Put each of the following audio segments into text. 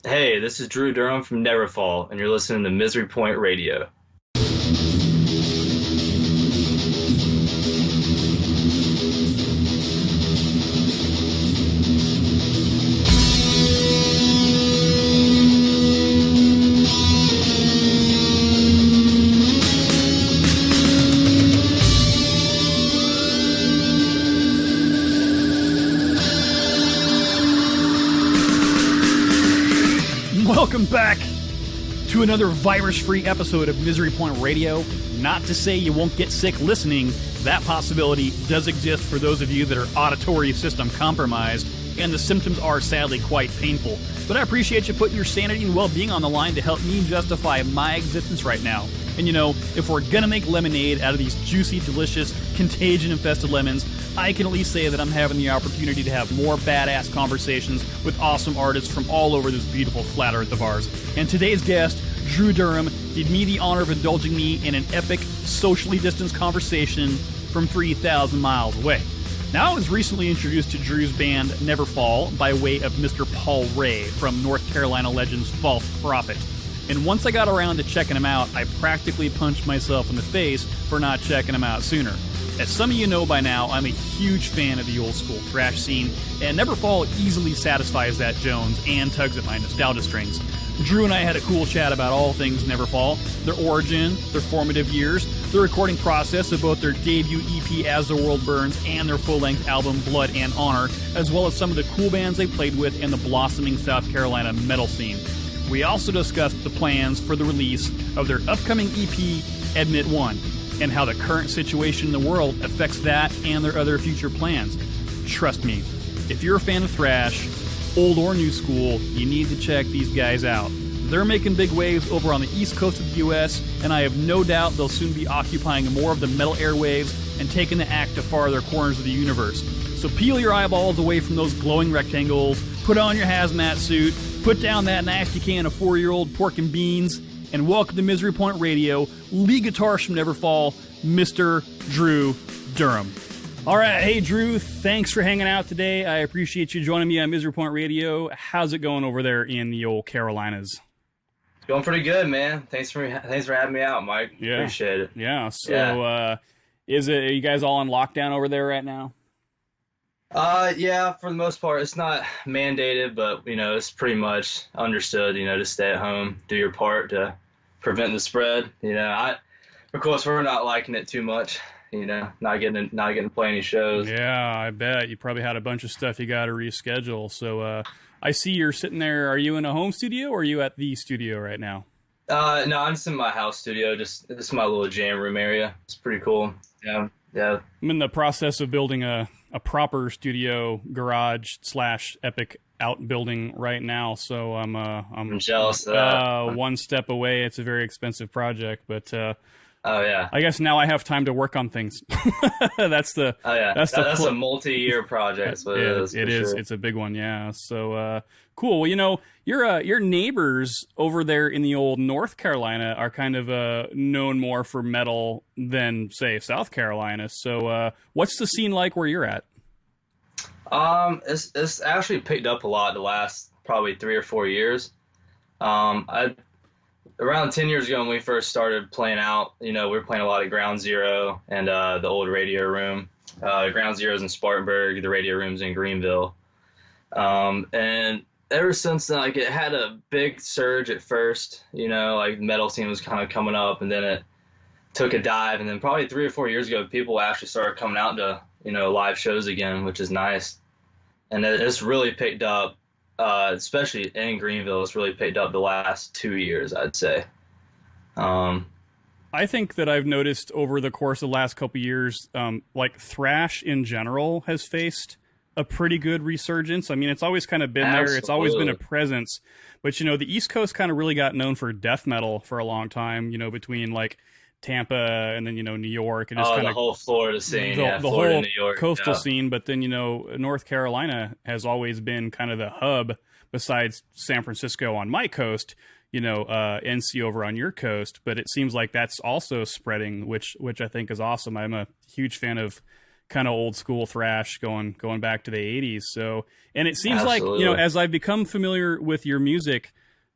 Hey, this is Drew Durham from NeverFall, and you're listening to Misery Point Radio. Welcome back to another virus-free episode of Misery Point Radio. Not to say you won't get sick listening. That possibility does exist for those of you that are auditory system compromised, and the symptoms are sadly quite painful. But I appreciate you putting your sanity and well-being on the line to help me justify my existence right now. And you know, if we're gonna make lemonade out of these juicy, delicious, contagion-infested lemons, I can at least say that I'm having the opportunity to have more badass conversations with awesome artists from all over this beautiful flat earth of ours. And today's guest, Drew Durham, did me the honor of indulging me in an epic, socially distanced conversation from 3,000 miles away. Now, I was recently introduced to Drew's band NeverFall by way of Mr. Paul Ray from North Carolina Legends False Prophet. And once I got around to checking him out, I practically punched myself in the face for not checking him out sooner. As some of you know by now, I'm a huge fan of the old school thrash scene, and NeverFall easily satisfies that Jones and tugs at my nostalgia strings. Drew and I had a cool chat about all things NeverFall, their origin, their formative years, the recording process of both their debut EP As the World Burns and their full-length album Blood and Honor, as well as some of the cool bands they played with in the blossoming South Carolina metal scene. We also discussed the plans for the release of their upcoming EP, Admit One, and how the current situation in the world affects that and their other future plans. Trust me, if you're a fan of thrash, old or new school, you need to check these guys out. They're making big waves over on the east coast of the US, and I have no doubt they'll soon be occupying more of the metal airwaves and taking the act to farther corners of the universe. So peel your eyeballs away from those glowing rectangles, put on your hazmat suit, put down that nasty can of 4-year-old pork and beans, and welcome to Misery Point Radio, lead guitarist from NeverFall, Mr. Drew Durham. All right, hey Drew, thanks for hanging out today. I appreciate you joining me on Misery Point Radio. How's it going over there in the old Carolinas? It's going pretty good, man. Thanks for having me out, Mike. Yeah. Appreciate it. Yeah, so are you guys all on lockdown over there right now? Yeah, for the most part, it's not mandated, but, it's pretty much understood, to stay at home, do your part to prevent the spread. Of course, we're not liking it too much, not getting to play any shows. Yeah, I bet. You probably had a bunch of stuff you got to reschedule. So, I see you're sitting there. Are you in a home studio or are you at the studio right now? No, I'm just in my house studio, this is my little jam room area. It's pretty cool. Yeah. I'm in the process of building a proper studio garage / epic outbuilding right now, so I'm jealous of that. One step away. It's a very expensive project, but oh yeah, I guess now I have time to work on things. That's a multi-year project. It is. Sure. It's a big one. Yeah. So cool. Well, your neighbors over there in the old North Carolina are kind of known more for metal than, say, South Carolina. So what's the scene like where you're at? It's actually picked up a lot the last probably 3 or 4 years. Around 10 years ago when we first started playing out, we were playing a lot of Ground Zero and the old Radio Room. Ground Zero's in Spartanburg, the Radio Room's in Greenville. And ever since then, it had a big surge at first, the metal scene was kind of coming up, and then it took a dive. And then probably 3 or 4 years ago, people actually started coming out to, live shows again, which is nice. And it's really picked up, especially in Greenville. It's really picked up the last 2 years, I'd say. I think that I've noticed over the course of the last couple of years, thrash in general has faced a pretty good resurgence. I mean, it's always kind of been Absolutely. there. It's always been a presence. But, the East Coast kind of really got known for death metal for a long time, between Tampa and then, New York. And the whole Florida scene. The Florida, whole New York, coastal scene. But then, North Carolina has always been kind of the hub besides San Francisco on my coast, NC over on your coast. But it seems like that's also spreading, which I think is awesome. I'm a huge fan of kind of old school thrash going back to the 80s. So, and it seems Absolutely. like, as I've become familiar with your music,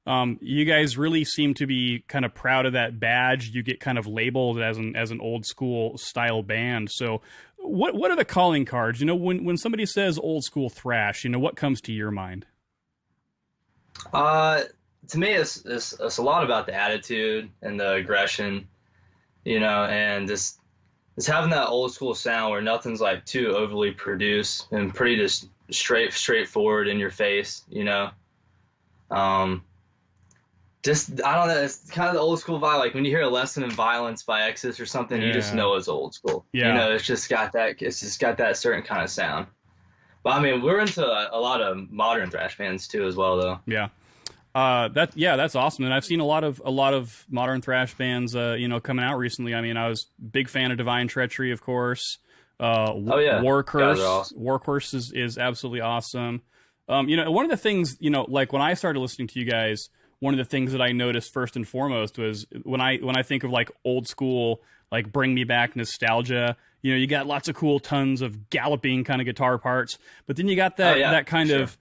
you guys really seem to be kind of proud of that badge. You get kind of labeled as an old school style band. So what are the calling cards? When somebody says old school thrash, what comes to your mind? To me, it's a lot about the attitude and the aggression, and just having that old school sound where nothing's like too overly produced and pretty just straightforward in your face, Just, I don't know, it's kind of the old school vibe. Like when you hear A Lesson in Violence by Exodus or something, you just know it's old school. Yeah. It's just got that certain kind of sound. But I mean, we're into a lot of modern thrash bands too as well, though. Yeah. That's awesome. And I've seen a lot of modern thrash bands, coming out recently. I mean, I was a big fan of Divine Treachery, of course. War Curse. Awesome. War Curse is absolutely awesome. One of the things, like when I started listening to you guys, one of the things that I noticed first and foremost was when I think of like old school, like bring me back nostalgia, you got lots of cool tons of galloping kind of guitar parts, but then you got that kind of,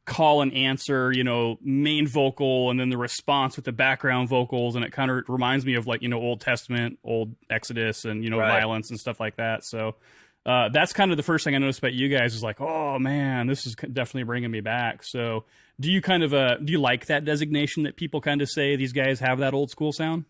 call and answer, main vocal, and then the response with the background vocals. And it kind of reminds me of like, Old Testament, Old Exodus, and, Violence and stuff like that. So that's kind of the first thing I noticed about you guys is like, oh man, this is definitely bringing me back. So do you kind of, do you like that designation that people kind of say these guys have that old school sound?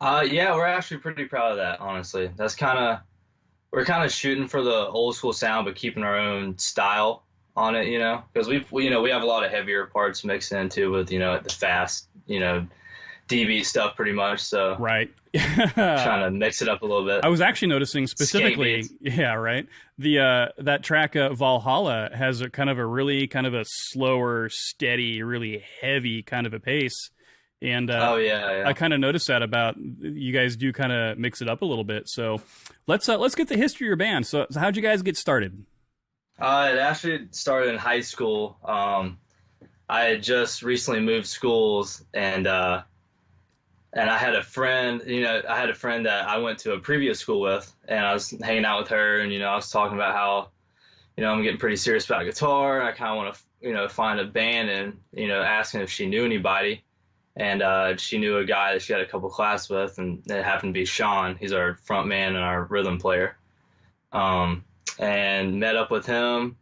Yeah, we're actually pretty proud of that, honestly. We're kind of shooting for the old school sound, but keeping our own style on it, because we have a lot of heavier parts mixed in too with, the fast, D-beat stuff pretty much. So right. Trying to mix it up a little bit. I was actually noticing specifically, that track Valhalla has a kind of a slower, steady, really heavy kind of a pace. And I kind of noticed that about you guys do kind of mix it up a little bit. So let's get the history of your band. So how'd you guys get started? It actually started in high school. I had just recently moved schools, and I had a friend, that I went to a previous school with, and I was hanging out with her, and, I was talking about how, I'm getting pretty serious about guitar, and I kind of want to, find a band, and, asking if she knew anybody. And she knew a guy that she had a couple classes with, and it happened to be Sean. He's our front man and our rhythm player. And met up with him.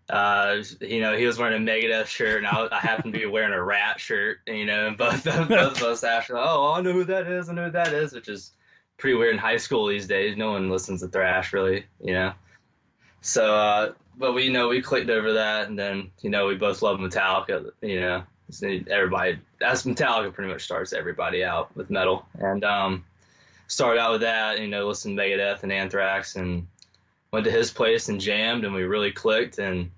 He was wearing a Megadeth shirt, and I happened to be wearing a Rat shirt, and both of us actually, I know who that is, which is pretty weird in high school these days. No one listens to thrash, really, So, but we clicked over that, and then, we both love Metallica, everybody, as Metallica pretty much starts everybody out with metal. And started out with that, listened to Megadeth and Anthrax, and went to his place and jammed, and we really clicked. And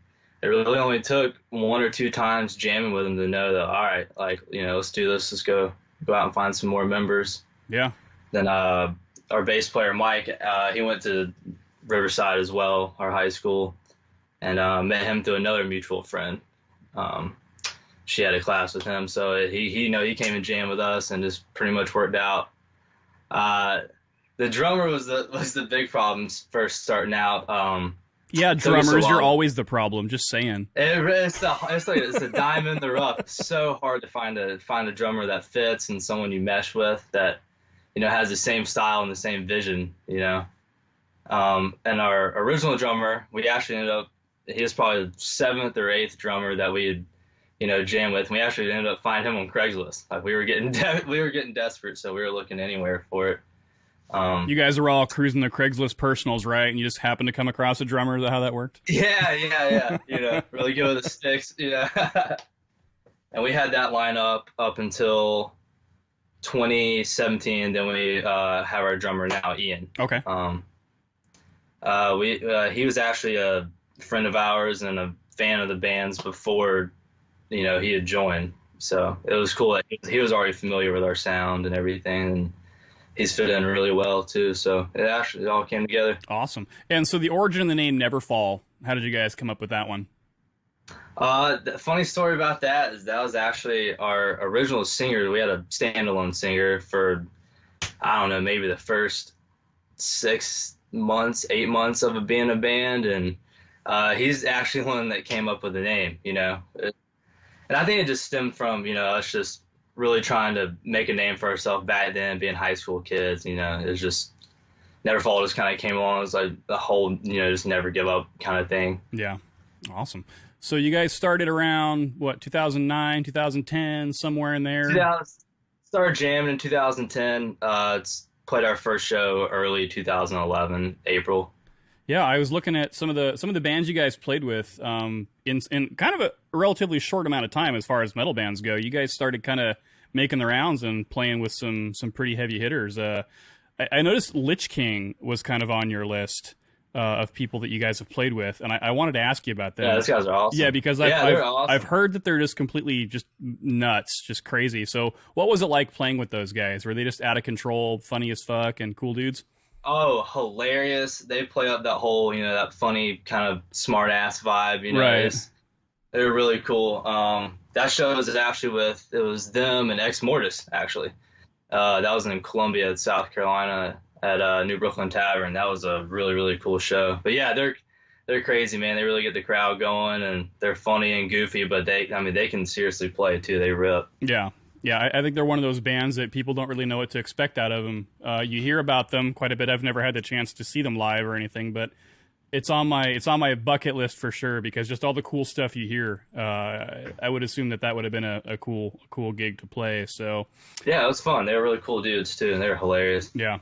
it really only took one or two times jamming with him to know that, all right, like, let's do this. Let's go out and find some more members. Yeah. Then our bass player, Mike, he went to Riverside as well, our high school, and met him through another mutual friend. She had a class with him, so he came and jammed with us, and just pretty much worked out. The drummer was the big problem first starting out. Drummers, you're always the problem. Just saying. It's a diamond in the rough. It's so hard to find a drummer that fits and someone you mesh with that has the same style and the same vision. And our original drummer, we actually he was probably the 7th or 8th drummer that we had jam with. And we actually ended up finding him on Craigslist. Like we were getting desperate, so we were looking anywhere for it. You guys were all cruising the Craigslist personals, right? And you just happened to come across a drummer. Is that how that worked? Yeah. Really good with the sticks. And we had that lineup up until 2017. Then we have our drummer now, Ian. Okay. He was actually a friend of ours and a fan of the band's before, he had joined. So it was cool that he was already familiar with our sound and everything, and he's fit in really well too. So it all came together. Awesome. And so the origin of the name NeverFall, how did you guys come up with that one? The funny story about that is that was actually our original singer. We had a standalone singer for, I don't know, maybe the first 6 months, 8 months of being a band, and he's actually one that came up with the name, and I think it just stemmed from us just really trying to make a name for ourselves back then, being high school kids. It's just NeverFall just kind of came along. It was like the whole just never give up kind of thing. Yeah, awesome. So you guys started around what, 2009, 2010, somewhere in there? Yeah, started jamming in 2010. Played our first show early 2011, April. Yeah, I was looking at some of the bands you guys played with in kind of a relatively short amount of time as far as metal bands go. You guys started kind of making the rounds and playing with some pretty heavy hitters. I noticed Lich King was kind of on your list of people that you guys have played with, and I wanted to ask you about that. Yeah, those guys are awesome. Yeah, because I've heard that they're just completely just nuts, just crazy. So what was it like playing with those guys? Were they just out of control, funny as fuck, and cool dudes? Oh, hilarious. They play up that whole, that funny kind of smart ass vibe, Right. They're really cool. That show was actually it was them and Ex Mortis, actually. That was in Columbia, South Carolina at New Brooklyn Tavern. That was a really, really cool show. But yeah, they're crazy, man. They really get the crowd going, and they're funny and goofy, but they can seriously play too. They rip. Yeah. Yeah, I think they're one of those bands that people don't really know what to expect out of them. You hear about them quite a bit. I've never had the chance to see them live or anything, but it's on my bucket list for sure, because just all the cool stuff you hear. I would assume that would have been a cool gig to play. So yeah, it was fun. They were really cool dudes too, and they were hilarious. Yeah.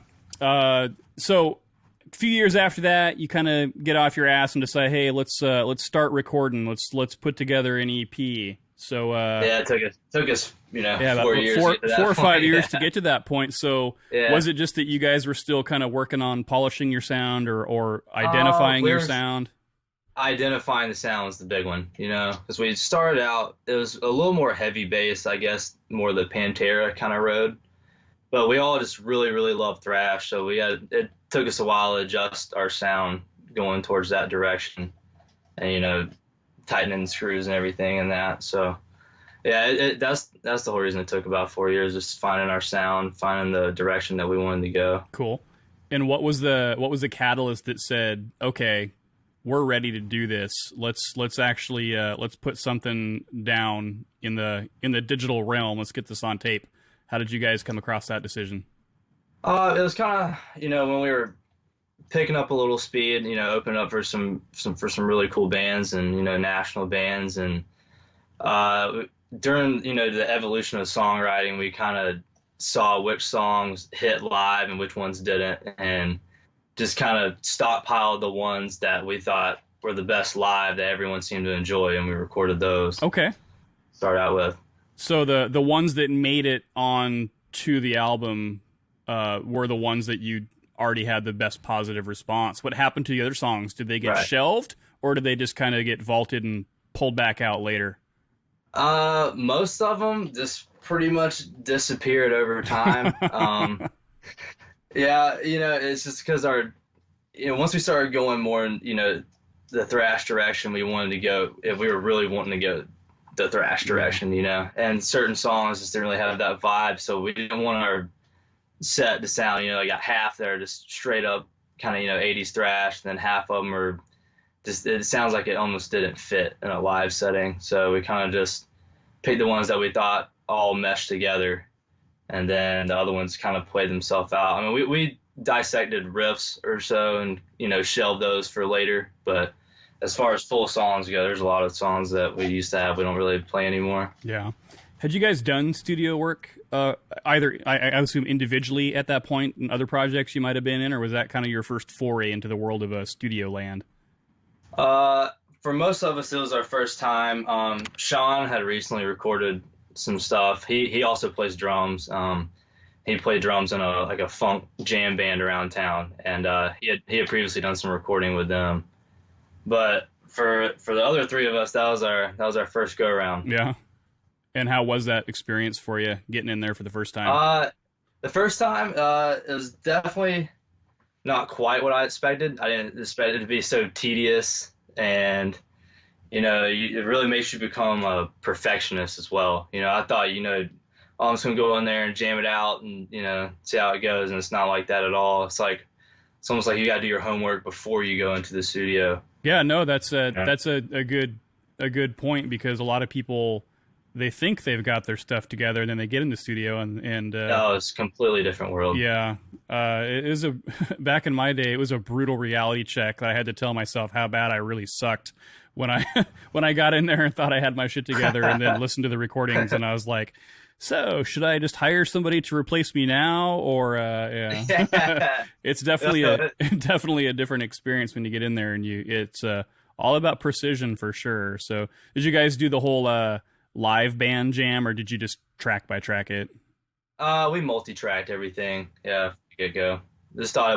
So a few years after that, you kind of get off your ass and decide, hey, let's start recording. Let's put together an EP. So yeah, it took us 4 years, 4 or 5 years yeah. to get to that point. So Yeah. Was it just that you guys were still kind of working on polishing your sound or identifying your sound? Identifying the sound was the big one, because we started out, it was a little more heavy bass, I guess, more the Pantera kind of road. But we all just really, really love thrash, so it took us a while to adjust our sound going towards that direction, and tightening the screws and everything and that. So yeah, that's the whole reason it took about 4 years, just finding our sound, finding the direction that we wanted to go. Cool. And what was the catalyst that said, okay, we're ready to do this. Let's actually let's put something down in the digital realm. Let's get this on tape. How did you guys come across that decision? It was kind of, when we were picking up a little speed, opening up for some really cool bands and, national bands. And during, the evolution of songwriting, we kind of saw which songs hit live and which ones didn't, and just kind of stockpiled the ones that we thought were the best live that everyone seemed to enjoy, and we recorded those. Okay. Start out with. So the ones that made it on to the album were the ones that you already had the best positive response. What happened to the other songs? Did they get shelved, or did they just kind of get vaulted and pulled back out later? Most of them just pretty much disappeared over time. Yeah, it's just because once we started going more in, the thrash direction we wanted to go, if we were really wanting to go the thrash direction, and certain songs just didn't really have that vibe, so we didn't want our set to sound, like half that are just straight up kind of, 80s thrash, and then half of them are just, it sounds like it almost didn't fit in a live setting, so we kind of just picked the ones that we thought all meshed together, and then the other ones kind of played themselves out. I mean, we dissected riffs or so and, shelved those for later, but as far as full songs go, there's a lot of songs that we used to have we don't really play anymore. Yeah. Had you guys done studio work either, I assume, individually at that point in other projects you might have been in, or was that kind of your first foray into the world of studio land? For most of us, it was our first time. Sean had recently recorded some stuff. He also plays drums. He played drums in a funk jam band around town, and he had previously done some recording with them. But for the other three of us, that was our first go around. Yeah. And how was that experience for you, getting in there for the first time? The first time, it was definitely not quite what I expected. I didn't expect it to be so tedious, and it really makes you become a perfectionist as well. I thought, I'm just gonna go in there and jam it out and see how it goes, and it's not like that at all. It's like it's almost like you got to do your homework before you go into the studio. Yeah, no, that's a good point, because a lot of people, they think they've got their stuff together, and then they get in the studio and No, it's a completely different world. Yeah, it is back in my day, it was a brutal reality check that I had to tell myself how bad I really sucked when I when I got in there and thought I had my shit together, and then listened to the recordings, and I was like, so should I just hire somebody to replace me now, or yeah. It's definitely a different experience when you get in there, and it's all about precision for sure. So did you guys do the whole live band jam, or did you just track by track it? We multi-tracked everything. Yeah, get go. We just thought,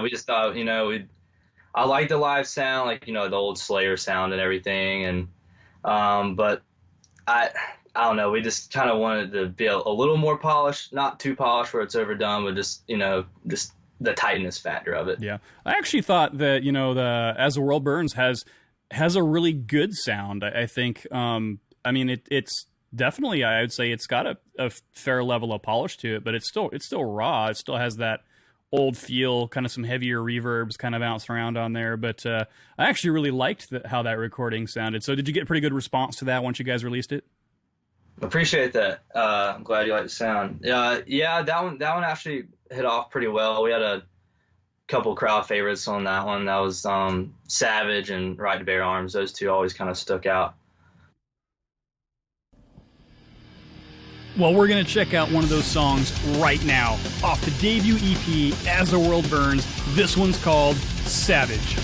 I like the live sound, like, the old Slayer sound and everything, and but I don't know, we just kind of wanted to be a little more polished, not too polished where it's overdone, but just the tightness factor of it. Yeah, I actually thought that the As the World Burns has a really good sound. I think it's definitely, I would say it's got a fair level of polish to it, but it's still raw. It still has that old feel, kind of some heavier reverbs kind of bouncing around on there. But I actually really liked how that recording sounded. So did you get a pretty good response to that once you guys released it? Appreciate that. I'm glad you like the sound. Yeah, that one actually hit off pretty well. We had a couple crowd favorites on that one. That was Savage and Right to Bear Arms. Those two always kind of stuck out. Well, we're going to check out one of those songs right now off the debut EP, As the World Burns. This one's called Savage.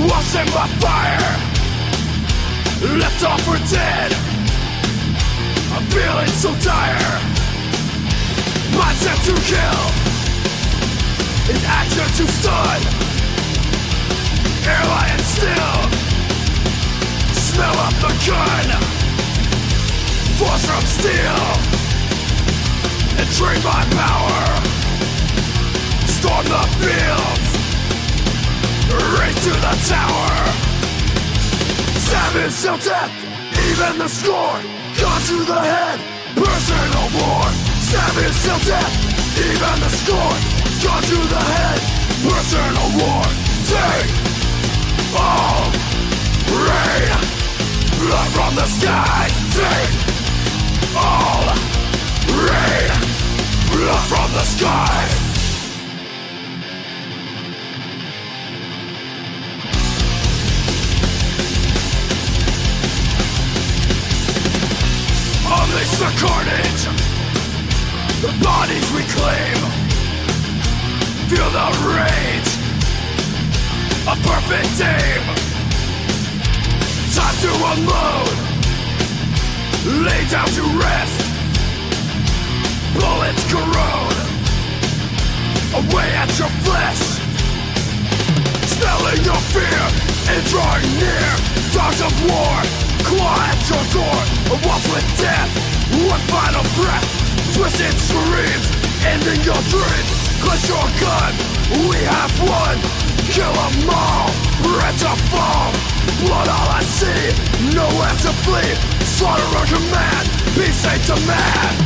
Watching my fire left off for dead. I'm feeling so dire. Mindset to kill, an action to stun. Airline still, smell up the gun. Force from steel, and drain my power. Storm the fields, race to the tower. Savage till death, even the scorn. Gone to the head, personal war. Savage till death, even the scorn. Gone to the head, personal war. Take all rain, blood from the sky. Take all rain, blood from the sky. Unleash the carnage, the bodies we claim. Feel the rage, a perfect aim. Time to unload, lay down to rest. Bullets corrode, away at your flesh. Smelling your fear and drawing near. Dogs of war, claw at your door. A walk with death, one final breath. Twisted screams, ending your dreams. Clutch your gun, we have won. Kill them all, red to fall. Blood all I see, nowhere to flee. Slaughter or command, be safe demand.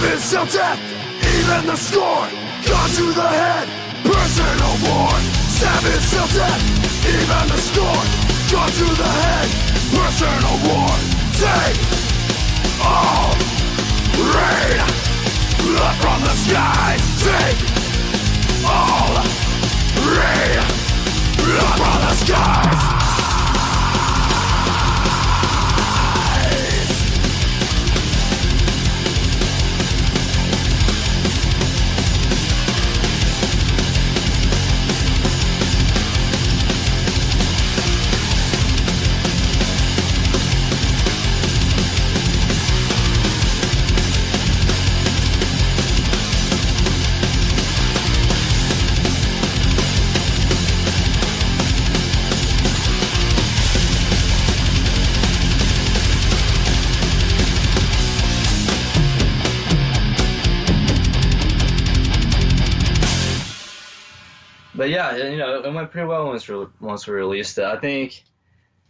Savage till death, even the scorn. Gone to the head, personal war. Savage till death, even the scorn. Gone to the head, personal war. Take all rain up from the skies. Take all rain up from the skies. But yeah, you know, it went pretty well once we released it. I think,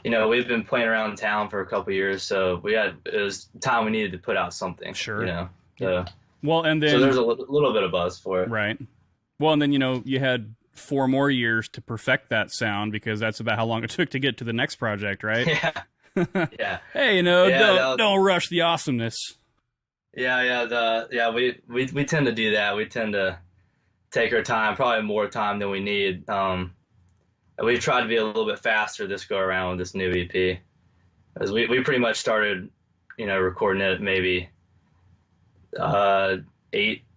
you know, we've been playing around town for a couple of years, so it was time we needed to put out something. Sure. You know. So, well, and then so there's a little bit of buzz for it. Right. Well, and then, you know, you had 4 more years to perfect that sound, because that's about how long it took to get to the next project, right? Yeah. Yeah. Hey, you know, don't rush the awesomeness. Yeah. We tend to do that. We tend to take our time, probably more time than we need. We've tried to be a little bit faster this go around with this new EP, as we pretty much started, you know, recording it maybe 8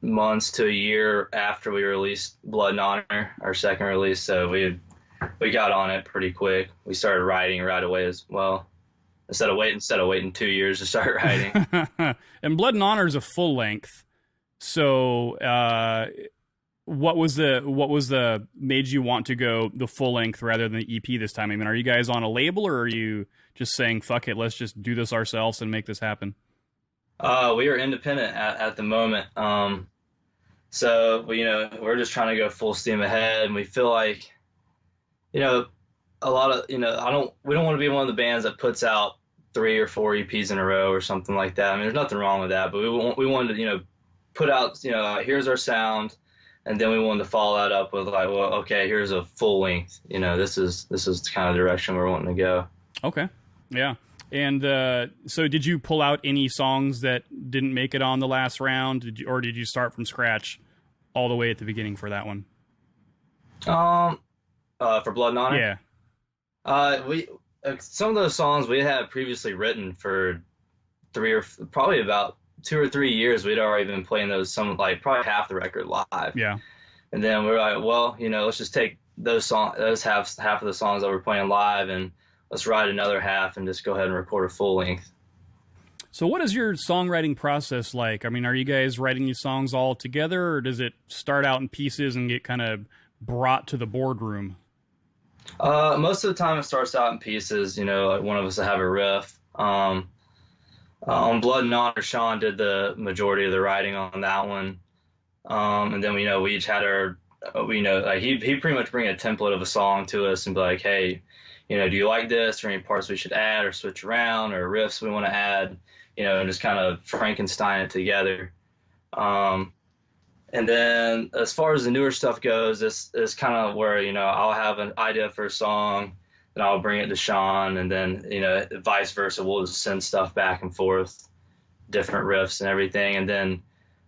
months to a year after we released Blood and Honor, our second release. So we got on it pretty quick. We started writing right away as well, instead of waiting 2 years to start writing. And Blood and Honor is a full length. So what was the made you want to go the full length rather than the EP this time? I mean, are you guys on a label, or are you just saying, fuck it, let's just do this ourselves and make this happen? We are independent at the moment. So you know, we're just trying to go full steam ahead, and we feel like, you know, a lot of, you know, we don't want to be one of the bands that puts out 3 or 4 EPs in a row or something like that. I mean, there's nothing wrong with that, but we wanted to, you know, put out, you know, here's our sound. And then we wanted to follow that up with like, well, okay, here's a full length. You know, this is kind of the direction we're wanting to go. Okay, yeah. And so, did you pull out any songs that didn't make it on the last round, or did you start from scratch all the way at the beginning for that one? For Blood and Honor. Yeah. We some of those songs we had previously written for probably about 2 or 3 years. We'd already been playing those, like probably half the record live. Yeah. And then we were like, well, you know, let's just take those half of the songs that we're playing live, and let's write another half and just go ahead and record a full length. So what is your songwriting process like? I mean, are you guys writing these songs all together, or does it start out in pieces and get kind of brought to the boardroom? Most of the time it starts out in pieces. You know, like one of us will have a riff. On Blood and Honor, Sean did the majority of the writing on that one. And then, you know, we each had like he'd pretty much bring a template of a song to us and be like, hey, you know, do you like this, or any parts we should add or switch around, or riffs we want to add, you know, and just kind of Frankenstein it together. And then as far as the newer stuff goes, this is kind of where, you know, I'll have an idea for a song, then I'll bring it to Sean, and then, you know, vice versa. We'll just send stuff back and forth, different riffs and everything, and then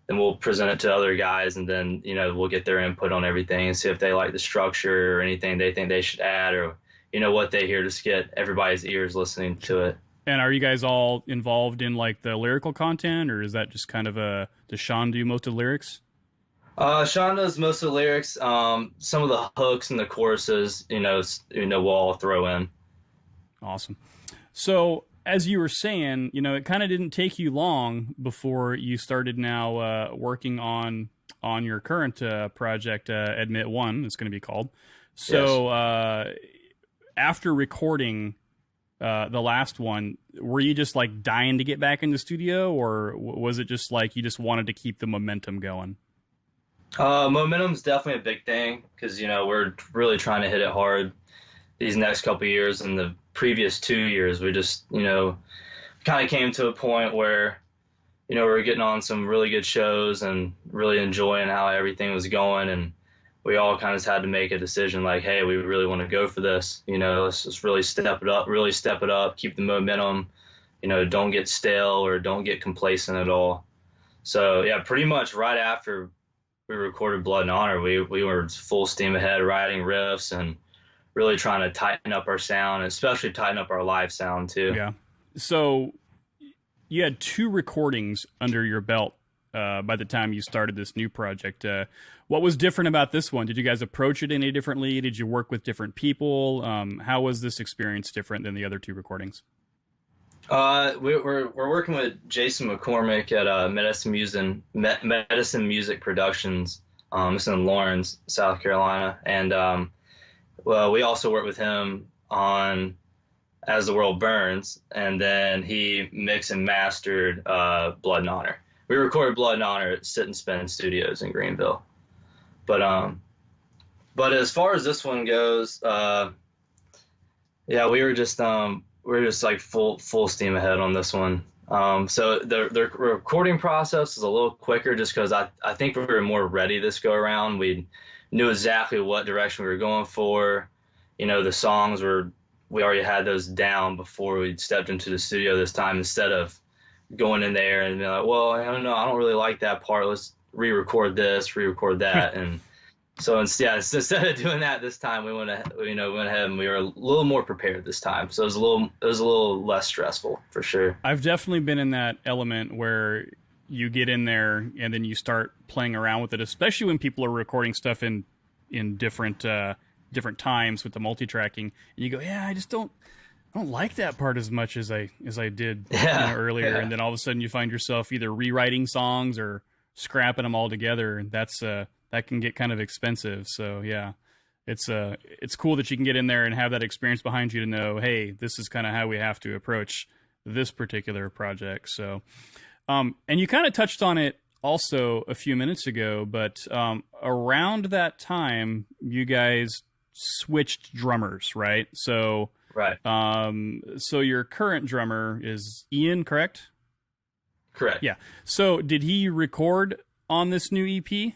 we'll present it to other guys, and then, you know, we'll get their input on everything and see if they like the structure or anything they think they should add, or, you know, what they hear, just get everybody's ears listening to it. And are you guys all involved in like the lyrical content, or is that just kind of does Sean do most of the lyrics? Sean does most of the lyrics. Some of the hooks and the choruses, you know, we'll all throw in. Awesome. So as you were saying, you know, it kind of didn't take you long before you started now working on your current project, Admit One, it's going to be called. So yes. After recording the last one, were you just like dying to get back in the studio, or was it just like you just wanted to keep the momentum going? Momentum's definitely a big thing, because, you know, we're really trying to hit it hard these next couple of years. And the previous 2 years, we just, you know, kind of came to a point where, we were getting on some really good shows and really enjoying how everything was going. And we all kind of had to make a decision like, hey, we really want to go for this. Let's just really step it up, keep the momentum, don't get stale or don't get complacent at all. So, yeah, pretty much right after we recorded Blood and Honor, we were full steam ahead writing riffs and really trying to tighten up our sound, and especially tighten up our live sound too. Yeah. So you had 2 recordings under your belt by the time you started this new project. What was different about this one? Did you guys approach it any differently? Did you work with different people? How was this experience different than the other 2 recordings? We're working with Jason McCormick at Medicine Music Productions. It's in Lawrence, South Carolina, and well, we also work with him on As the World Burns, and then he mixed and mastered Blood and Honor. We recorded Blood and Honor at Sit and Spin Studios in Greenville. But as far as this one goes, yeah, we were just like full steam ahead on this one. So the recording process is a little quicker just because I think we were more ready this go around. We knew exactly what direction we were going for. The songs we already had those down before we stepped into the studio this time, instead of going in there and being like, well, I don't know, I don't really like that part. Let's re-record this, re-record that. And so instead of doing that this time, we went ahead and we were a little more prepared this time. So it was a little less stressful for sure. I've definitely been in that element where you get in there and then you start playing around with it, especially when people are recording stuff in different times with the multi-tracking, and you go, yeah, I don't like that part as much as I did earlier. Yeah. And then all of a sudden you find yourself either rewriting songs or scrapping them all together, and that can get kind of expensive. So yeah, it's cool that you can get in there and have that experience behind you to know, hey, this is kind of how we have to approach this particular project. So, and you kind of touched on it also a few minutes ago, but around that time, you guys switched drummers, right? So, right. So your current drummer is Ian, correct? Correct. Yeah. So did he record on this new EP?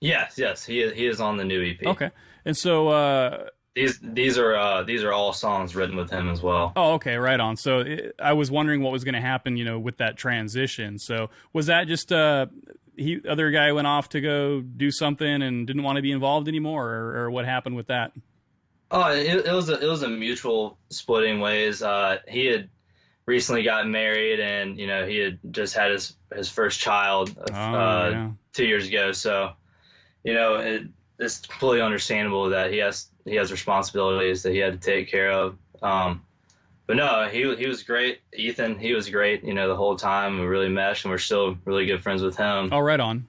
Yes, he is on the new EP. Okay. And so these are all songs written with him as well. Oh, okay, right on. So I was wondering what was going to happen, with that transition. So was that just other guy went off to go do something and didn't want to be involved anymore, or what happened with that? Oh, it was a mutual splitting ways. He had recently gotten married, and he had just had his first child 2 years ago. So it's completely understandable that he has responsibilities that he had to take care of. But no, he was great. Ethan, he was great, the whole time. We really meshed, and we're still really good friends with him. Oh, right on.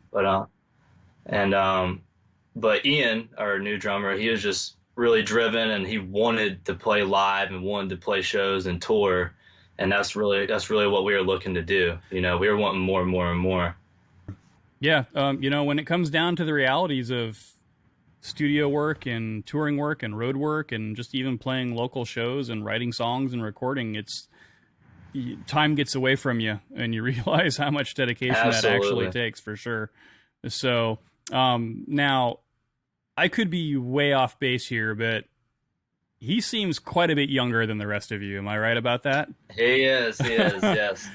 But Ian, our new drummer, he was just really driven, and he wanted to play live and wanted to play shows and tour. And that's really what we were looking to do. We were wanting more and more and more. Yeah. When it comes down to the realities of studio work and touring work and road work and just even playing local shows and writing songs and recording, time gets away from you and you realize how much dedication that actually takes, for sure. So now I could be way off base here, but he seems quite a bit younger than the rest of you. Am I right about that? He is, yes.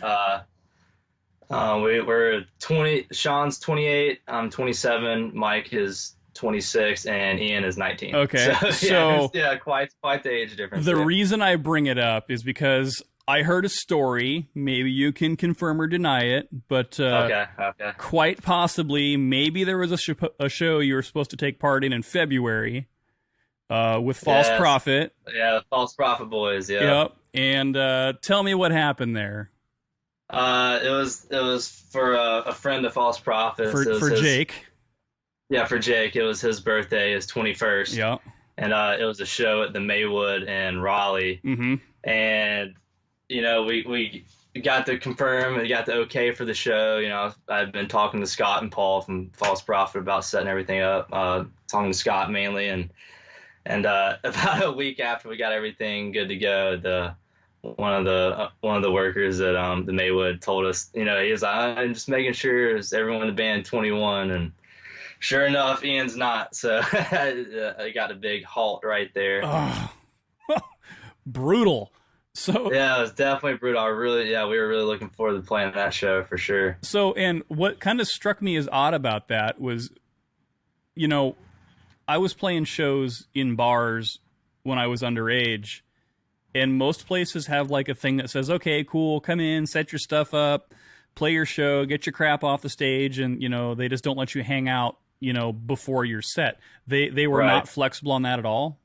We're 20. Sean's 28. I'm 27. Mike is 26, and Ian is 19. Okay, so quite the age difference. The reason I bring it up is because I heard a story. Maybe you can confirm or deny it, but okay. Quite possibly, maybe there was a show you were supposed to take part in February with False Prophet. Yeah, False Prophet Boys. Yeah. Yep. And tell me what happened there. It was for a friend of False Prophet. For Jake. Yeah, for Jake. It was his birthday, his 21st. Yeah. And it was a show at the Maywood in Raleigh. Mm-hmm. And, we got the confirm, we got the okay for the show. I've been talking to Scott and Paul from False Prophet about setting everything up, talking to Scott mainly. And about a week after we got everything good to go, one of the workers at the Maywood told us, he was like, I'm just making sure is everyone in the band 21, and sure enough, Ian's not. So I got a big halt right there. Oh, brutal. So yeah, it was definitely brutal. We were really looking forward to playing that show for sure. So, and what kind of struck me as odd about that was, I was playing shows in bars when I was underage, and most places have like a thing that says, okay, cool, come in, set your stuff up, play your show, get your crap off the stage, and, they just don't let you hang out, before your set. They were not flexible on that at all?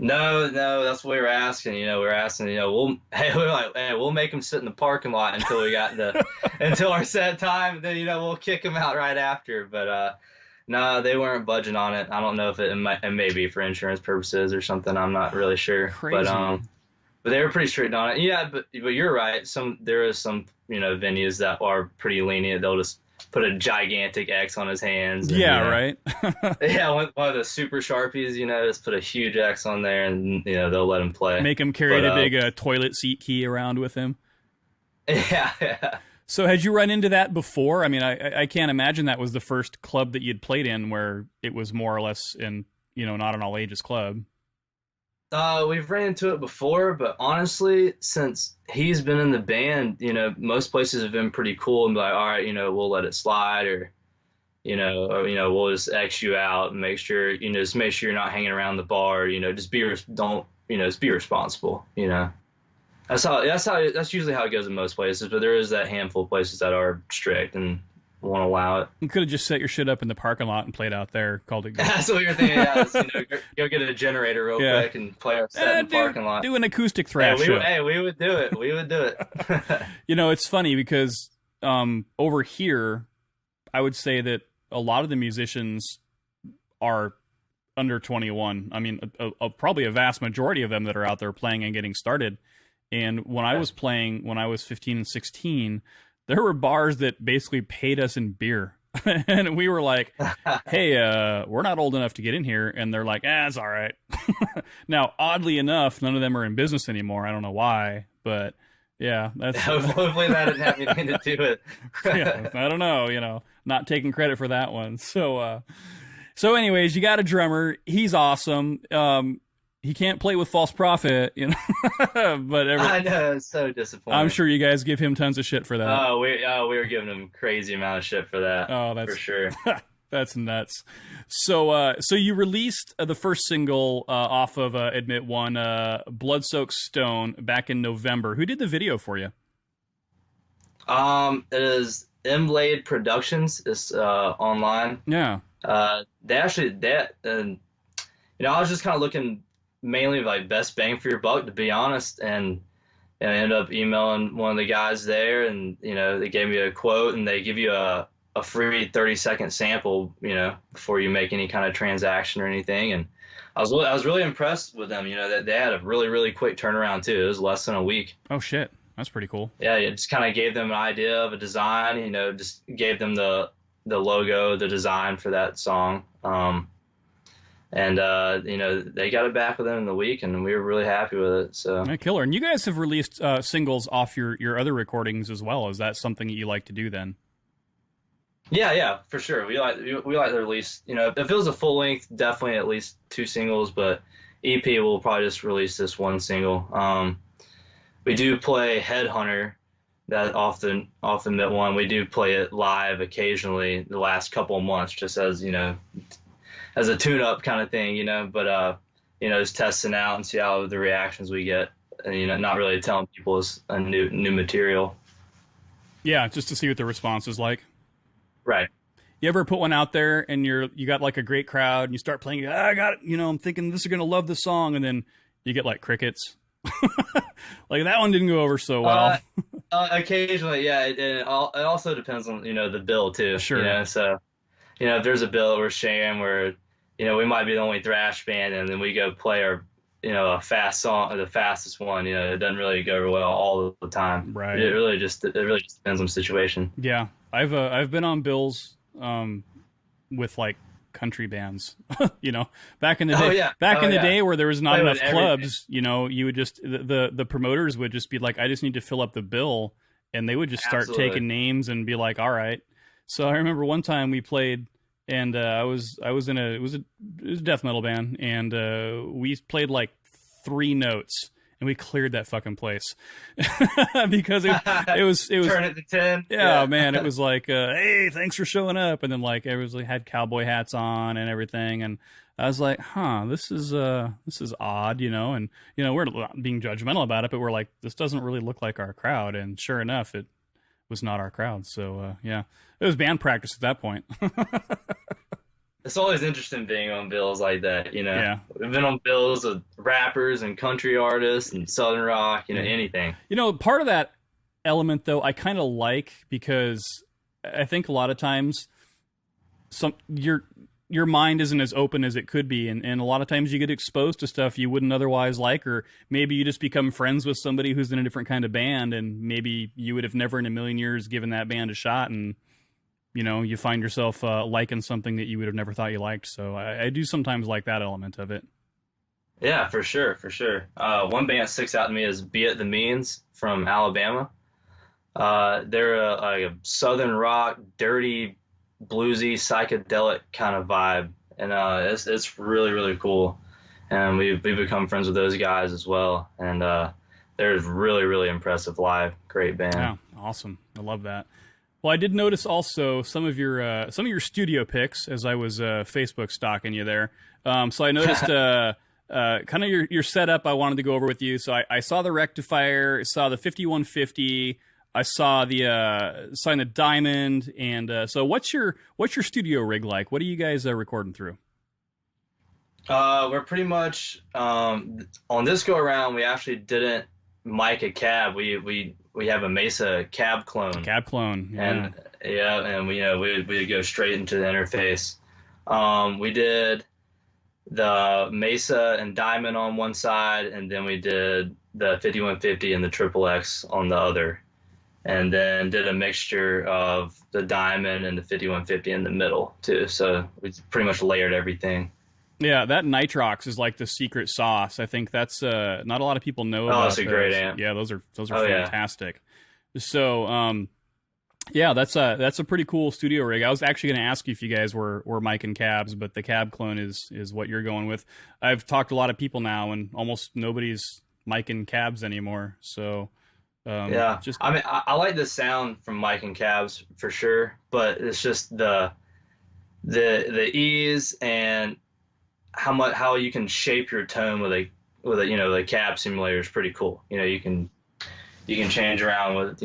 No, that's what we were asking. We'll make them sit in the parking lot until we got until our set time. Then we'll kick them out right after. But no, they weren't budging on it. I don't know if it may be for insurance purposes or something. I'm not really sure. Crazy. But they were pretty strict on it. Yeah, but you're right. There is some venues that are pretty lenient. They'll just put a gigantic X on his hands. And, right. Yeah, one of the super Sharpies, just put a huge X on there, and they'll let him play. Make him carry the big toilet seat key around with him. Yeah. So had you run into that before? I mean, I can't imagine that was the first club that you'd played in where it was more or less in, not an all ages club. We've ran into it before, but honestly, since he's been in the band, most places have been pretty cool and be like, all right, we'll let it slide, or, we'll just X you out and make sure, just make sure you're not hanging around the bar, just be responsible, That's usually how it goes in most places, but there is that handful of places that are strict and won't allow it. You could have just set your shit up in the parking lot and played out there, called it good. That's what you're thinking. Yeah, go get a generator real quick and play our set in the parking lot. Do an acoustic thrash show. We would do it. We would do it. It's funny because over here, I would say that a lot of the musicians are under 21. I mean, probably a vast majority of them that are out there playing and getting started. And when I was playing, when I was 15 and 16, there were bars that basically paid us in beer. And we were like, hey, we're not old enough to get in here. And they're like, it's all right. Now, oddly enough, none of them are in business anymore. I don't know why, but yeah. Hopefully that didn't have anything to do with yeah, I don't know, not taking credit for that one. So anyways, you got a drummer. He's awesome. He can't play with False Prophet, but I know, it's so disappointing. I'm sure you guys give him tons of shit for that. Oh, we were giving him crazy amount of shit for that. Oh, that's for sure. That's nuts. So you released the first single off of Admit One, Blood Soaked Stone, back in November. Who did the video for you? It is M-Blade Productions. It's online. Yeah. I was just kind of looking mainly like best bang for your buck, to be honest, and I ended up emailing one of the guys there, and they gave me a quote, and they give you a free 30-second sample, before you make any kind of transaction or anything. And I was really impressed with them. That they had a really, really quick turnaround too. It was less than a week. Oh shit, that's pretty cool. Yeah, it just kind of gave them an idea of a design. Just gave them the logo, the design for that song. And they got it back within the week, and we were really happy with it. So killer. And you guys have released singles off your other recordings as well. Is that something that you like to do then? Yeah, for sure. We like to release. If it was a full length, definitely at least 2 singles. But EP, we'll probably just release this 1 single. We do play Headhunter, that off the Mid One. We do play it live occasionally the last couple of months, just as as a tune-up kind of thing, but, just testing out and see how the reactions we get, and, not really telling people it's a new material. Yeah, just to see what the response is like. Right. You ever put one out there and you got like a great crowd and you start playing, I got it, I'm thinking this is going to love the song, and then you get like crickets? Like that one didn't go over so well. Occasionally, yeah. It also depends on, the bill too. Sure. So, if there's a bill that we're sharing where, we might be the only thrash band, and then we go play our, a fast song, the fastest one, it doesn't really go over well all the time. Right. It really just depends on the situation. Yeah. I've been on bills with like country bands. You know, back in the day, day where there was not enough clubs, you know, you would just the promoters would just be like, I just need to fill up the bill, and they would just start taking names and be like, all right. So I remember one time we played, and I was in it was a death metal band, and we played like 3 notes. And we cleared that fucking place because it was turn it to 10. Yeah, man, it was like, hey, thanks for showing up, and then like everybody had cowboy hats on and everything, and I was like, this is odd, you know, and you know we're not being judgmental about it, but we're like, this doesn't really look like our crowd, and sure enough, it was not our crowd. So yeah, it was band practice at that point. It's always interesting being on bills like that, you know. Yeah. We've been on bills with rappers and country artists and southern rock, you know, anything. You know, part of that element, though, I kind of like, because I think a lot of times your mind isn't as open as it could be, and a lot of times you get exposed to stuff you wouldn't otherwise like, or maybe you just become friends with somebody who's in a different kind of band, and maybe you would have never in a million years given that band a shot, and you know, you find yourself liking something that you would have never thought you liked. So I do sometimes like that element of it. Yeah, for sure. One band that sticks out to me is Be It the Means from Alabama. They're a southern rock, dirty, bluesy, psychedelic kind of vibe, and it's really, really cool. And we've become friends with those guys as well. And they're really, really impressive live. Great band. Yeah, awesome. I love that. Well, I did notice also some of your studio pics as I was Facebook stalking you there. So I noticed kind of your setup. I wanted to go over with you. So I saw the rectifier, saw the 5150, I saw the Diamond, and so what's your studio rig like? What are you guys recording through? We're pretty much on this go around. We actually didn't mic a cab. We have a Mesa cab clone. Yeah. And we go straight into the interface. We did the Mesa and Diamond on one side, and then we did the 5150 and the Triple X on the other, and then did a mixture of the Diamond and the 5150 in the middle too. So we pretty much layered everything. Yeah, that Nitrox is like the secret sauce. I think that's not a lot of people know about. That's a great amp. Yeah, those are fantastic. Yeah. So, yeah, that's a pretty cool studio rig. I was actually going to ask you if you guys were micing cabs, but the cab clone is what you're going with. I've talked to a lot of people now, and almost nobody's micing cabs anymore. So, yeah, I mean, I like the sound from micing cabs for sure, but it's just the ease and how you can shape your tone with a the cab simulator is pretty cool. You know, you can change around with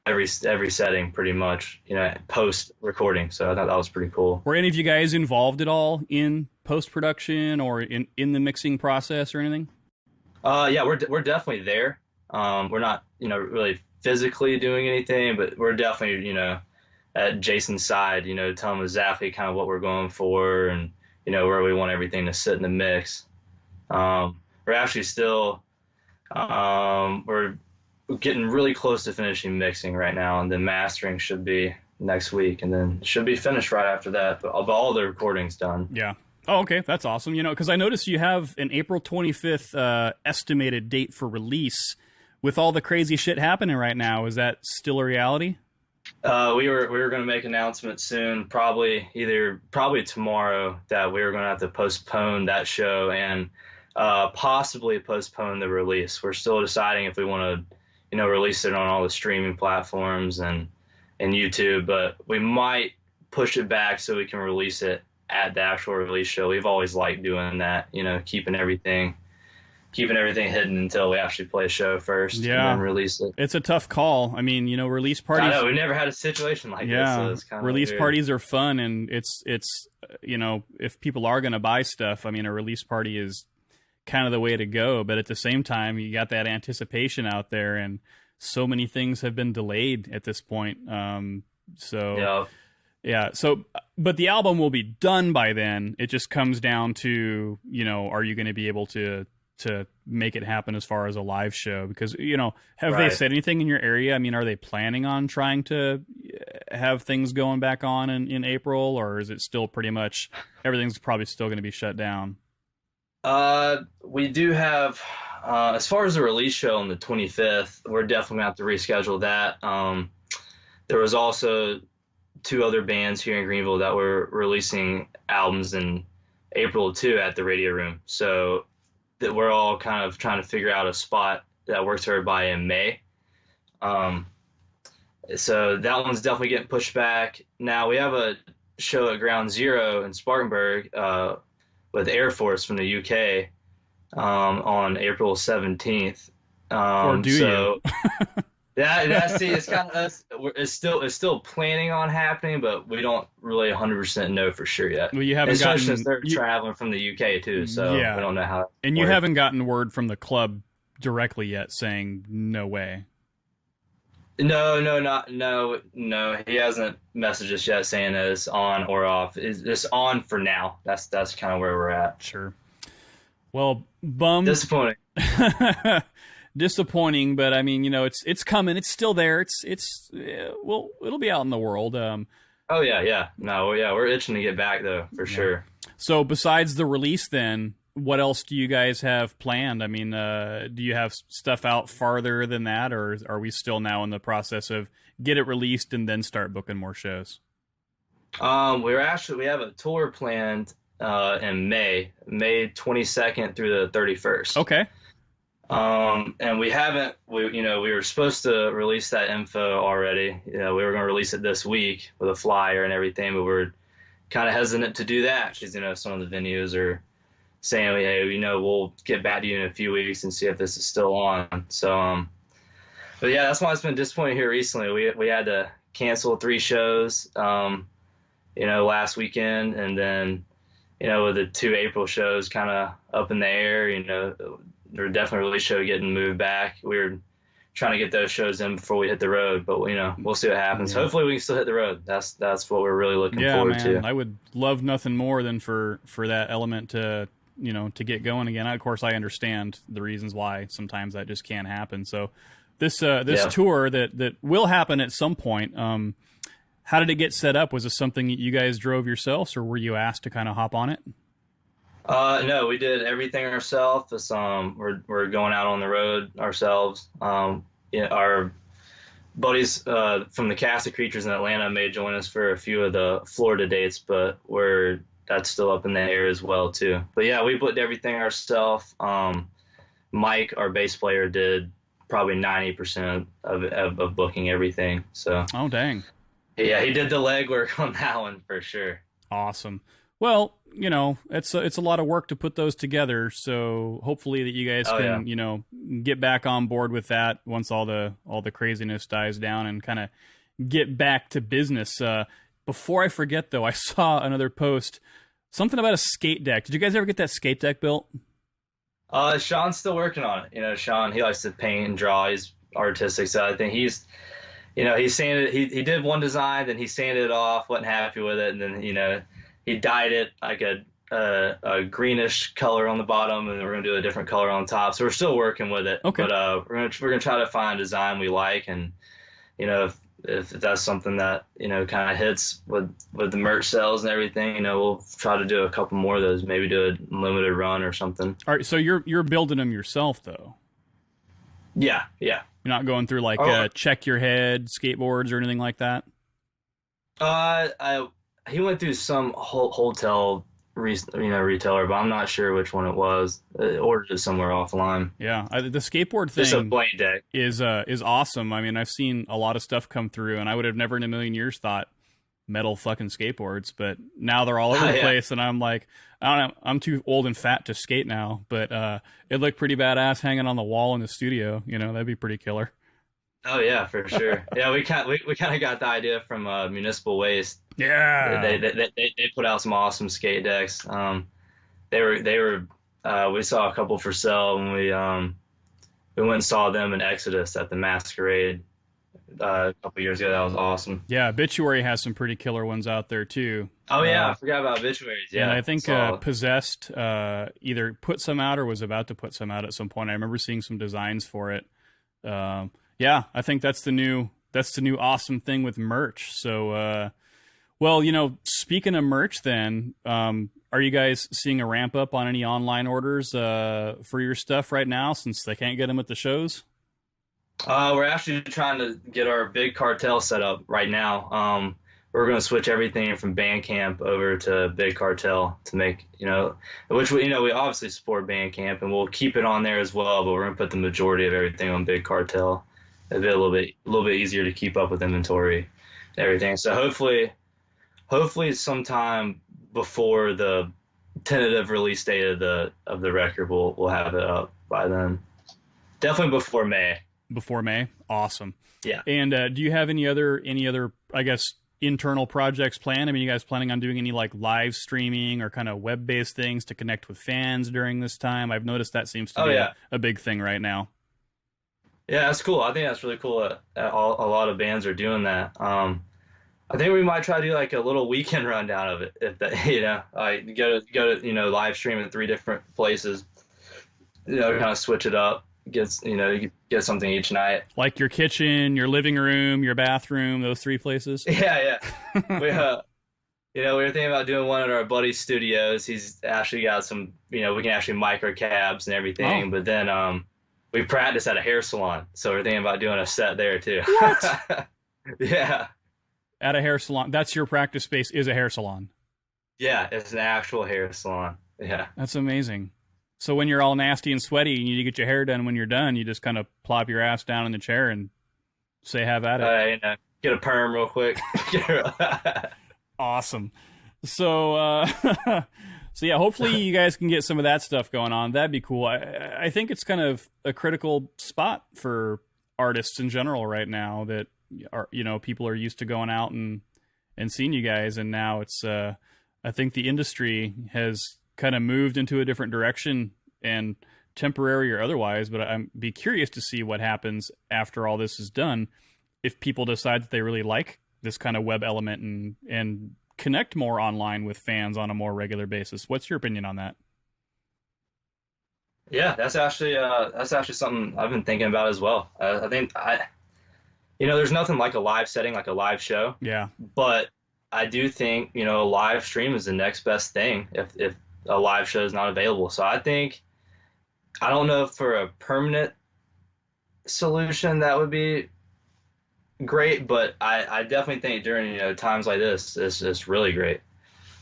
every setting pretty much, post recording. So I thought that was pretty cool. Were any of you guys involved at all in post production or in the mixing process or anything? Yeah, we're definitely there. We're not really physically doing anything, but we're definitely at Jason's side, telling him exactly kind of what we're going for and where we want everything to sit in the mix. We're actually still we're getting really close to finishing mixing right now, and then mastering should be next week, and then should be finished right after that. But all the recording's done. Yeah. Oh, okay. That's awesome. Because I noticed you have an April 25th estimated date for release. With all the crazy shit happening right now, is that still a reality? We were going to make an announcement soon, probably tomorrow, that we were going to have to postpone that show and possibly postpone the release. We're still deciding if we want to, release it on all the streaming platforms and YouTube, but we might push it back so we can release it at the actual release show. We've always liked doing that, keeping everything hidden until we actually play a show first and then release it. It's a tough call. I mean, release parties. I know, we've never had a situation like this. So it's kind of release weird. Parties are fun, and it's if people are going to buy stuff, I mean, a release party is kind of the way to go. But at the same time, you got that anticipation out there, and so many things have been delayed at this point. Yeah. So, but the album will be done by then. It just comes down to, are you going to be able to make it happen as far as a live show? Because, have they said anything in your area? I mean, are they planning on trying to have things going back on in April, or is it still pretty much everything's probably still going to be shut down? We do have, as far as the release show on the 25th, we're definitely gonna have to reschedule that. There was also two other bands here in Greenville that were releasing albums in April too at the Radio Room. So that we're all kind of trying to figure out a spot that works for everybody in May. So that one's definitely getting pushed back. Now we have a show at Ground Zero in Spartanburg with Air Force from the UK on April 17th. Or do you? See, it's kind of it's still planning on happening, but we don't really 100% know for sure yet. Well, you haven't especially gotten, since they're traveling from the UK too, so yeah. we don't know how. And you haven't gotten word from the club directly yet saying no way. No. He hasn't messaged us yet saying that it's on or off. It's on for now. That's kind of where we're at. Sure. Well, bummed. Disappointing. Disappointing, but I mean, it's coming. It's still there. Well, it'll be out in the world. Oh yeah. No, yeah, we're itching to get back though, for sure. So besides the release, then what else do you guys have planned? I mean, do you have stuff out farther than that, or are we still now in the process of get it released and then start booking more shows? We have a tour planned in May 22nd through the 31st. Okay. And we were supposed to release that info already. We were going to release it this week with a flyer and everything, but we're kind of hesitant to do that because, some of the venues are saying, hey, we'll get back to you in a few weeks and see if this is still on. So, but yeah, that's why it's been disappointing here recently. We had to cancel 3 shows, last weekend, and then, with the 2 April shows kind of up in the air, there were definitely a release show getting moved back. We were trying to get those shows in before we hit the road, but we'll see what happens. Yeah. Hopefully we can still hit the road. That's what we're really looking forward to. I would love nothing more than for that element to to get going again. Of course, I understand the reasons why sometimes that just can't happen. So this tour that will happen at some point. How did it get set up? Was this something that you guys drove yourselves, or were you asked to kind of hop on it? No, we did everything ourselves. We're going out on the road ourselves. Our buddies from the Cast of Creatures in Atlanta may join us for a few of the Florida dates, but that's still up in the air as well too. But yeah, we booked everything ourselves. Mike, our bass player, did probably 90% of booking everything. So. Oh dang. Yeah, he did the legwork on that one for sure. Awesome. Well, it's a lot of work to put those together. So hopefully that you guys can, get back on board with that once all the craziness dies down and kind of get back to business. Before I forget though, I saw another post, something about a skate deck. Did you guys ever get that skate deck built? Sean's still working on it. Sean, he likes to paint and draw. He's artistic, so I think he's sanded. He did one design, then he sanded it off, wasn't happy with it, and then he dyed it like a greenish color on the bottom, and we're gonna do a different color on top. So we're still working with it. Okay. But we're gonna try to find a design we like, and if that's something that kind of hits with the merch sales and everything, we'll try to do a couple more of those. Maybe do a limited run or something. All right. So you're building them yourself though. Yeah. You're not going through like Check Your Head skateboards or anything like that. He went through some hotel, retailer, but I'm not sure which one it was. Ordered it somewhere offline. Yeah, the skateboard thing it's a blank deck. is awesome. I mean, I've seen a lot of stuff come through, and I would have never in a million years thought metal fucking skateboards, but now they're all over the place, and I'm like, I don't know, I'm too old and fat to skate now, but it looked pretty badass hanging on the wall in the studio. That'd be pretty killer. Oh yeah, for sure. Yeah, we kind of got the idea from Municipal Waste. Yeah, they put out some awesome skate decks. They were we saw a couple for sale when we went and saw them in Exodus at the Masquerade a couple years ago. That was awesome. Yeah, Obituary has some pretty killer ones out there too. Oh yeah, I forgot about Obituaries. Yeah, and I think Possessed either put some out or was about to put some out at some point. I remember seeing some designs for it. Yeah, I think that's the new That's the new awesome thing with merch. So, well, you know, speaking of merch, then, are you guys seeing a ramp up on any online orders for your stuff right now, since they can't get them at the shows? We're actually trying to get our big cartel set up right now. We're going to switch everything from Bandcamp over to Big Cartel to make, you know, which we obviously support Bandcamp and we'll keep it on there as well, but we're going to put the majority of everything on Big Cartel. It'll be a little bit easier to keep up with inventory and everything. So hopefully sometime before the tentative release date of the record, we'll have it up by then. Definitely before May. Before May, awesome. Yeah. And do you have any other I guess internal projects planned? I mean, you guys planning on doing any like live streaming or kind of web-based things to connect with fans during this time? I've noticed that seems to be a big thing right now. Yeah, that's cool. I think that's really cool that a lot of bands are doing that. I think we might try to do like a little weekend rundown of it, if that, you know, like go to you know, live stream at 3 different places, you know, kind of switch it up, get something each night. Like your kitchen, your living room, your bathroom, those 3 places. Yeah. We you know, we were thinking about doing one at our buddy's studios. He's actually got some, you know, we can actually mic our cabs and everything. Oh. But then we practice at a hair salon, so we're thinking about doing a set there too. What? Yeah. At a hair salon. That's your practice space, is a hair salon. Yeah, it's an actual hair salon. Yeah. That's amazing. So when you're all nasty and sweaty and you need to get your hair done, when you're done, you just kind of plop your ass down in the chair and say, have at it. You know, get a perm real quick. Awesome. So, so yeah, hopefully you guys can get some of that stuff going on. That'd be cool. I think it's kind of a critical spot for artists in general right now that are, you know, people are used to going out and seeing you guys. And now it's, I think the industry has kind of moved into a different direction, and temporary or otherwise, but I'm be curious to see what happens after all this is done, if people decide that they really like this kind of web element and connect more online with fans on a more regular basis. What's your opinion on that? Yeah, that's actually something I've been thinking about as well. I think you know, there's nothing like a live setting, like a live show. Yeah. But I do think, you know, a live stream is the next best thing if a live show is not available. So I don't know if for a permanent solution that would be great, but I definitely think during, you know, times like this, it's really great,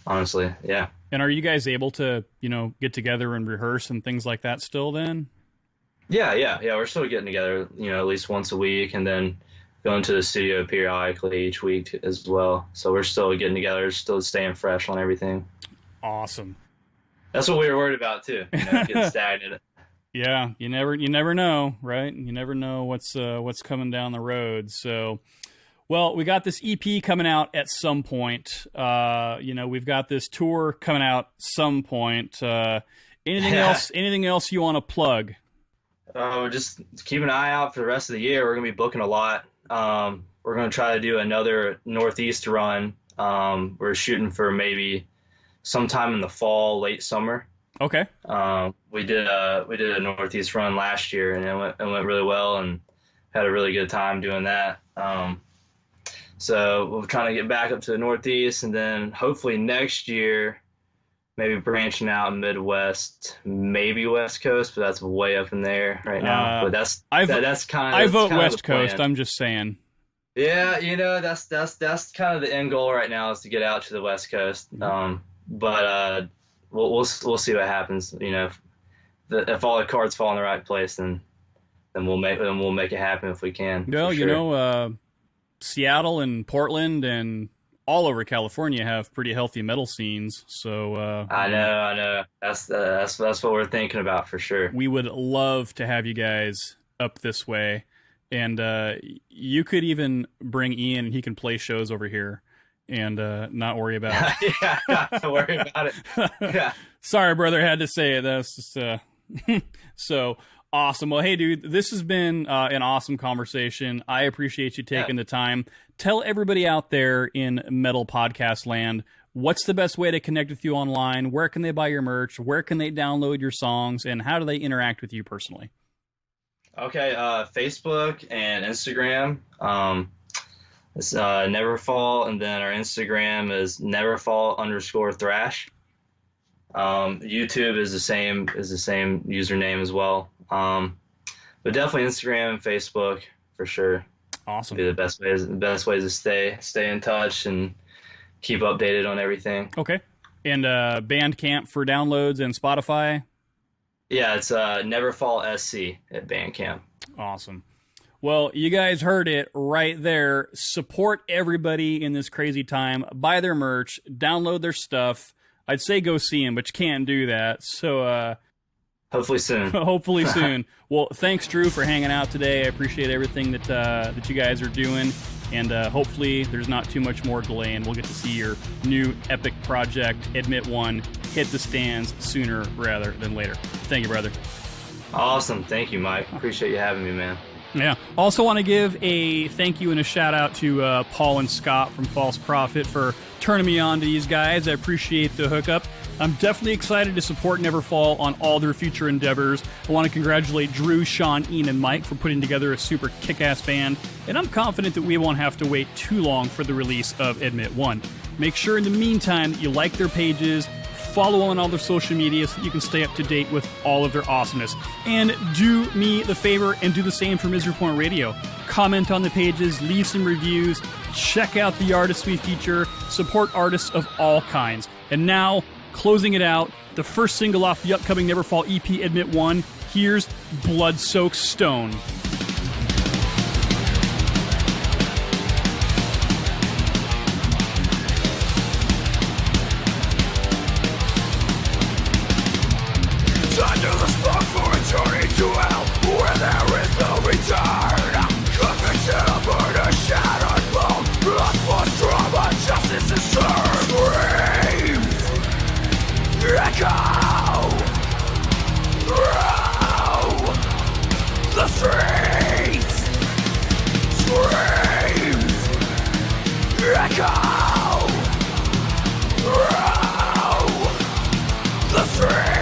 honestly. Yeah. And are you guys able to, you know, get together and rehearse and things like that still then? Yeah. We're still getting together, you know, at least once a week, and then going to the studio periodically each week as well. So we're still getting together, still staying fresh on everything. Awesome. That's what we were worried about too, you know, getting stagnant. Yeah, you never know, right? You never know what's coming down the road. So, well, we got this EP coming out at some point. You know, we've got this tour coming out some point. Anything else you want to plug? Just keep an eye out for the rest of the year. We're gonna be booking a lot. We're gonna try to do another Northeast run. We're shooting for maybe sometime in the fall, late summer. Okay. We did a Northeast run last year, and it went really well, and had a really good time doing that. So we're trying to get back up to the Northeast, and then hopefully next year, maybe branching out Midwest, maybe West Coast, but that's way up in there right now. But that's kind of. I vote West Coast. I'm just saying. Yeah, you know, that's kind of the end goal right now, is to get out to the West Coast. But we'll see what happens. You know, if all the cards fall in the right place, then we'll make it happen if we can. Well, you know, Seattle and Portland and all over California have pretty healthy metal scenes. So I know. That's what we're thinking about for sure. We would love to have you guys up this way, and you could even bring Ian, and he can play shows over here and not worry about it. Yeah, not to worry about it. Yeah. Sorry, brother, had to say it. That's just so awesome. Well, hey, dude, this has been an awesome conversation. I appreciate you taking the time. Tell everybody out there in metal podcast land, what's the best way to connect with you online? Where can they buy your merch? Where can they download your songs? And how do they interact with you personally? Okay, Facebook and Instagram. It's NeverFall, and then our Instagram is NeverFall_Thrash. YouTube is the same username as well. But definitely Instagram and Facebook for sure. Awesome. Be the best ways to stay in touch and keep updated on everything. Okay. And Bandcamp for downloads and Spotify? Yeah, it's NeverFall SC at Bandcamp. Awesome. Well, you guys heard it right there. Support everybody in this crazy time. Buy their merch. Download their stuff. I'd say go see them, but you can't do that. So hopefully soon. Hopefully soon. Well, thanks, Drew, for hanging out today. I appreciate everything that you guys are doing. And hopefully there's not too much more delay, and we'll get to see your new epic project, Admit One, hit the stands sooner rather than later. Thank you, brother. Awesome. Thank you, Mike. Appreciate you having me, man. Yeah. Also want to give a thank you and a shout out to Paul and Scott from False Prophet for turning me on to these guys. I appreciate the hookup. I'm definitely excited to support NeverFall on all their future endeavors. I want to congratulate Drew, Sean, Ian, and Mike for putting together a super kick-ass band, and I'm confident that we won't have to wait too long for the release of Admit One. Make sure in the meantime that you like their pages, follow on all their social media so that you can stay up to date with all of their awesomeness. And do me the favor and do the same for Misery Point Radio. Comment on the pages, leave some reviews, check out the artists we feature, support artists of all kinds. And now, closing it out, the first single off the upcoming NeverFall EP, Admit One, here's Blood-Soaked Stone. To hell, where there is no return. Conviction of murder, shattered bone, blood for trauma, justice is served. Screams, echo, row, the streets. Screams, echo, row, the streets.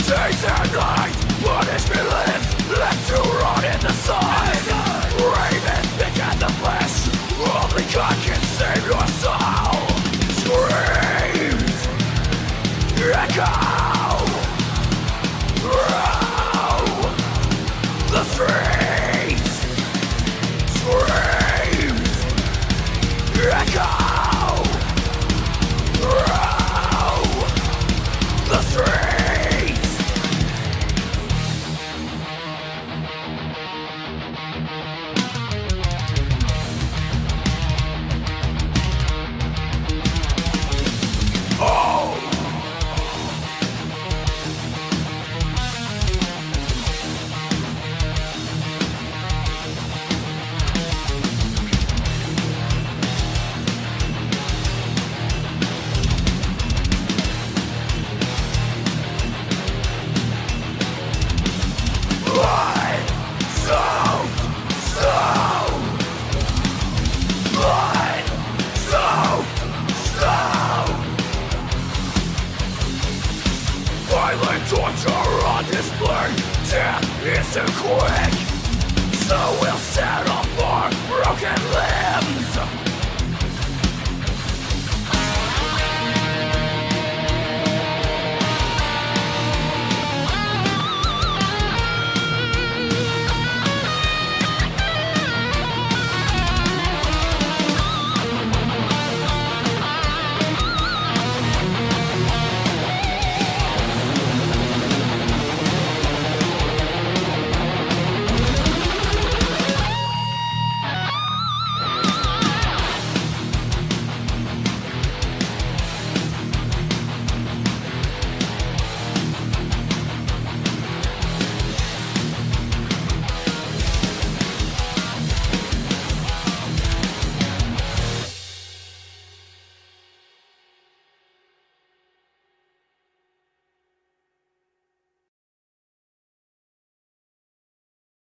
Days and nights, punishment lives, left to rot in the sun. Ravens pick at the flesh, only God can save your soul. Screams, echo, row, the streets. Screams, echo, row, the streets. Torture on display, death isn't quick, so we'll settle for broken limbs.